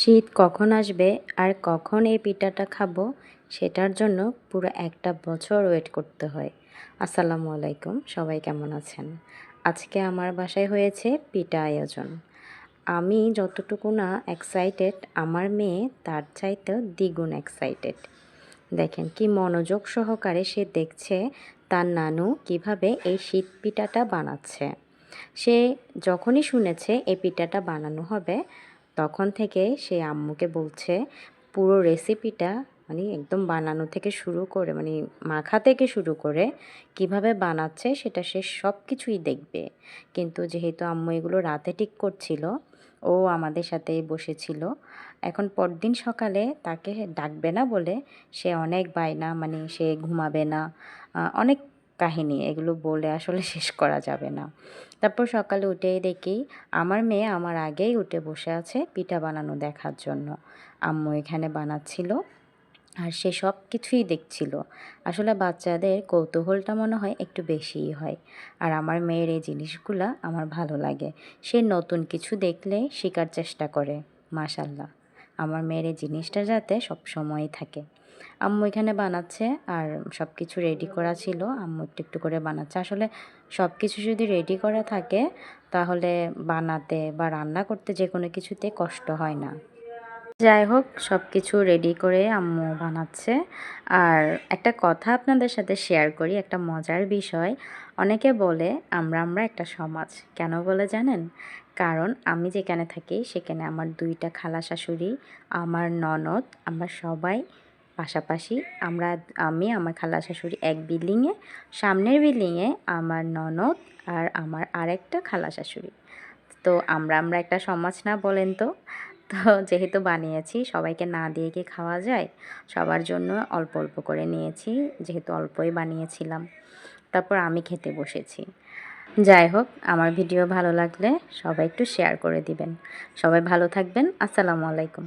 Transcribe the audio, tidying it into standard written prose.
শীত কখন আসবে আর কখন এই পিঠাটা খাবো সেটার জন্য পুরো একটা বছর ওয়েট করতে হয়। আসসালামু আলাইকুম, সবাই কেমন আছেন? আজকে আমার বাসায় হয়েছে পিঠা আয়োজন। আমি যতটুকু না এক্সাইটেড, আমার মেয়ে তার চাইতেও দ্বিগুণ এক্সাইটেড। দেখেন কি মনোযোগ সহকারে সে দেখছে তার নানু কিভাবে এই শীত পিঠাটা বানাচ্ছে। সে যখনই শুনেছে এই পিঠাটা বানানো হবে, তখন থেকে সে আম্মুকে বলছে পুরো রেসিপিটা, মানে একদম বানানো থেকে শুরু করে, মানে মাখা থেকে শুরু করে কিভাবে বানাচ্ছে সেটা সে সব কিছুই দেখবে। কিন্তু যেহেতু আম্মু এগুলো রাতে ঠিক করছিল, ও আমাদের সাথেই বসেছিল। এখন পরদিন সকালে তাকে ডাকবে না বলে সে অনেক বায়না, মানে সে ঘুমাবে না, অনেক কাহিনী, এগুলো বলে আসলে শেষ করা যাবে না। তারপর সকালে উঠেই দেখি আমার মেয়ে আমার আগেই উঠে বসে আছে পিঠা বানানো দেখার জন্য। আম্মু এখানে বানাচ্ছিল আর সে সব কিছুই দেখছিল। আসলে বাচ্চাদের কৌতূহলটা মনে হয় একটু বেশিই হয়। আর আমার মেয়ের এই জিনিসগুলা আমার ভালো লাগে। সে নতুন কিছু দেখলে শেখার চেষ্টা করে। মাশাল্লাহ, আমার মেয়ের এই জিনিসটা যাতে সবসময়ই থাকে। আম্মু এখানে বানাচ্ছে আর সব কিছু রেডি করা ছিল। আম্মু একটু একটু করে বানাচ্ছে। আসলে সব কিছু যদি রেডি করা থাকে তাহলে বানাতে বা রান্না করতে যে কোনো কিছুতে কষ্ট হয় না। যাই হোক, সব কিছু রেডি করে আম্মু বানাচ্ছে। আর একটা কথা আপনাদের সাথে শেয়ার করি, একটা মজার বিষয়। অনেকে বলে আমরা একটা সমাজ। কেন বলে জানেন? কারণ আমি যেখানে থাকি সেখানে আমার ২টা খালা শাশুড়ি, আমার ননদ, আমরা সবাই পাশাপাশি। আমি আমার খালা শাশুড়ি এক বিল্ডিংয়ে, সামনের বিল্ডিংয়ে আমার ননদ আর আমার আরেকটা খালা শাশুড়ি। তো আমরা একটা সমাজ না, বলেন তো? তো যেহেতু বানিয়েছি, সবাইকে না দিয়ে কি খাওয়া যায়? সবার জন্য অল্প অল্প করে নিয়েছি, যেহেতু অল্পই বানিয়েছিলাম। তারপর আমি খেতে বসেছি। যাই হোক, আমার ভিডিও ভালো লাগলে সবাই একটু শেয়ার করে দিবেন। সবাই ভালো থাকবেন। আসসালামু আলাইকুম।